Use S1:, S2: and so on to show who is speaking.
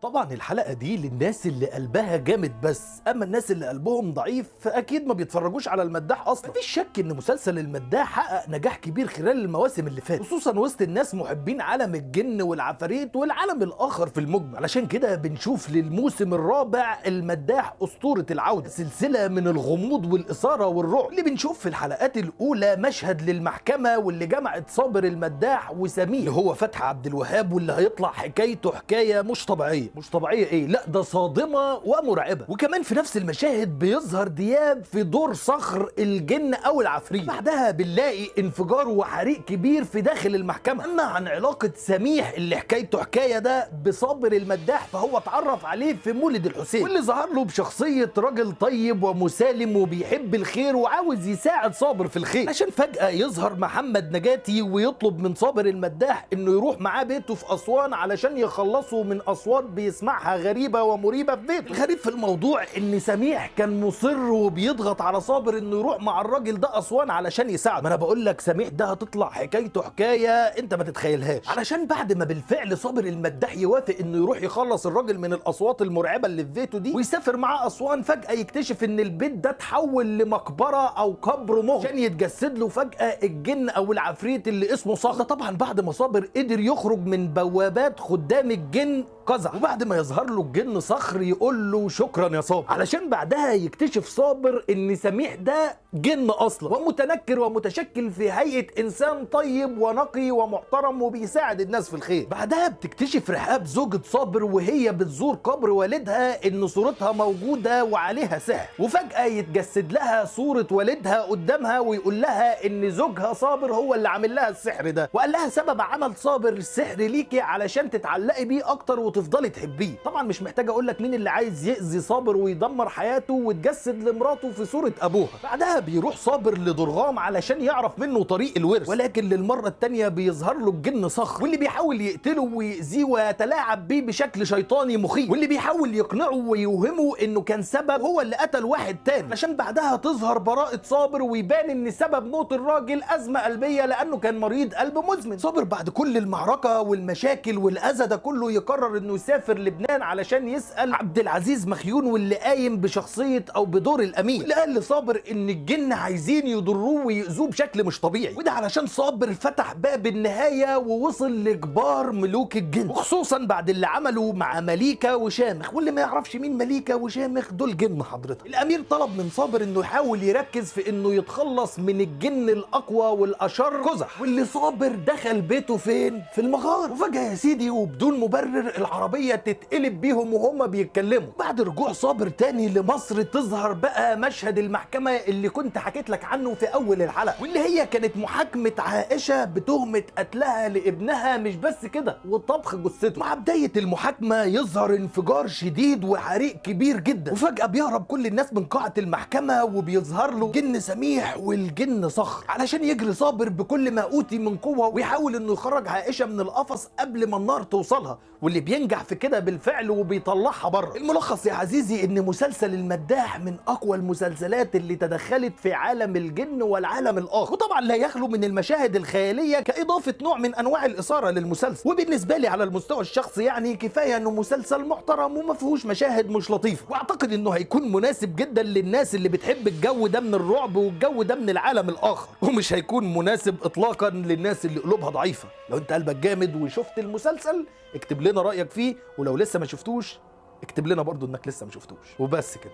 S1: طبعا الحلقة دي للناس اللي قلبها جامد بس، اما الناس اللي قلبهم ضعيف فاكيد ما بيتفرجوش على المداح اصلا. مفيش شك ان مسلسل المداح حقق نجاح كبير خلال المواسم اللي فاتت، خصوصا وسط الناس محبين عالم الجن والعفاريت والعالم الاخر في المجمل. علشان كده بنشوف للموسم الرابع المداح اسطورة العودة، سلسلة من الغموض والاثارة والرعب. اللي بنشوف في الحلقات الاولى مشهد للمحكمة واللي جمعت صابر المداح وسمير اللي هو فتحي عبد الوهاب، واللي هيطلع حكايته حكاية مش طبيعية. مش طبيعيه ايه، لا ده صادمه ومرعبه. وكمان في نفس المشاهد بيظهر دياب في دور صخر الجن او العفريت. بعدها بنلاقي انفجار وحريق كبير في داخل المحكمه. اما عن علاقه سميح اللي حكايته حكايه ده بصابر المداح، فهو اتعرف عليه في مولد الحسين، واللي ظهر له بشخصيه راجل طيب ومسالم وبيحب الخير وعاوز يساعد صابر في الخير، عشان فجاه يظهر محمد نجاتي ويطلب من صابر المداح انه يروح معاه بيته في اسوان علشان يخلصوا من اصوات بيسمعها غريبة ومريبة في بيته. الغريب في الموضوع ان سميح كان مصر وبيضغط على صابر انه يروح مع الراجل ده اسوان علشان يساعده. ما انا بقول لك سميح ده هتطلع حكايته حكاية انت ما تتخيلهاش، علشان بعد ما بالفعل صابر المداح يوافق انه يروح يخلص الراجل من الاصوات المرعبة اللي في بيته دي ويسافر معاه اسوان، فجأة يكتشف ان البيت ده اتحول لمقبرة او قبر مغلق عشان يتجسد له فجأة الجن او العفريت اللي اسمه صخر. ده طبعا بعد ما صابر قدر يخرج من بوابات خدام الجن قزح، وبعد ما يظهر له الجن صخر يقول له شكرا يا صابر، علشان بعدها يكتشف صابر ان سميح ده جن اصلا ومتنكر ومتشكل في هيئه انسان طيب ونقي ومحترم وبيساعد الناس في الخير. بعدها بتكتشف رحاب زوجة صابر وهي بتزور قبر والدها ان صورتها موجوده وعليها سحر، وفجاه يتجسد لها صوره والدها قدامها ويقول لها ان زوجها صابر هو اللي عامل لها السحر ده، وقال لها سبب عمل صابر السحر ليكي علشان تتعلقي بيه اكتر وتفضلي تحبيه. طبعا مش محتاج اقول لك مين اللي عايز يأذي صابر ويدمر حياته وتجسد لمراته في صورة ابوها. بعدها بيروح صابر لضرغام علشان يعرف منه طريق الورث، ولكن للمرة التانية بيظهر له الجن صخر واللي بيحاول يقتله ويأذيه ويتلاعب بيه بشكل شيطاني مخيف، واللي بيحاول يقنعه ويوهمه انه كان سبب هو اللي قتل واحد تاني، علشان بعدها تظهر براءة صابر ويبان ان سبب موت الراجل ازمة قلبية لانه كان مريض قلب مزمن. صابر بعد كل المعركة والمشاكل والاذى ده كله يقرر انه يسافر لبنان علشان يسأل عبد العزيز مخيون واللي قايم بشخصية او بدور الامين، اللي قال لصابر ان الجن عايزين يضروه ويأذوه بشكل مش طبيعي، وده علشان صابر فتح باب النهاية ووصل لكبار ملوك الجن، وخصوصا بعد اللي عمله مع مليكة وشامخ. واللي ما يعرفش مين مليكة وشامخ دول جن حضرتك. الامير طلب من صابر انه يحاول يركز في انه يتخلص من الجن الاقوى والاشر قزح، واللي صابر دخل بيته فين؟ في المغار. وفجأة يا سيدي وبدون مبرر العربية تتقلب بيهم وهم بيتكلموا. بعد رجوع صابر تاني لمصر تظهر بقى مشهد المحكمة اللي كنت حكيت لك عنه في اول الحلقة، واللي هي كانت محاكمة عائشة بتهمة قتلها لابنها، مش بس كده وطبخ جثته. مع بداية المحاكمة يظهر انفجار شديد وحريق كبير جدا، وفجأة بيهرب كل الناس من قاعة المحكمة وبيظهر له جن سميح والجن صخر علشان يجري صابر بكل ما اوتي من قوة ويحاول انه يخرج عائشة من القفص قبل ما النار توصلها، واللي بينجح في كده بالفعل وبيطلعها بره. الملخص يا عزيزي ان مسلسل المداح من اقوى المسلسلات اللي تدخلت في عالم الجن والعالم الاخر، وطبعا لا يخلو من المشاهد الخياليه كاضافه نوع من انواع الاثاره للمسلسل. وبالنسبه لي على المستوى الشخصي يعني كفايه انه مسلسل محترم وما فيهوش مشاهد مش لطيفه، واعتقد انه هيكون مناسب جدا للناس اللي بتحب الجو ده من الرعب والجو ده من العالم الاخر، ومش هيكون مناسب اطلاقا للناس اللي قلوبها ضعيفه. لو انت قلبك جامد وشفت المسلسل اكتب لنا رايك فيه، ولو لسه ما شفتوش اكتب لنا برضو انك لسه ما شفتوش. وبس كده.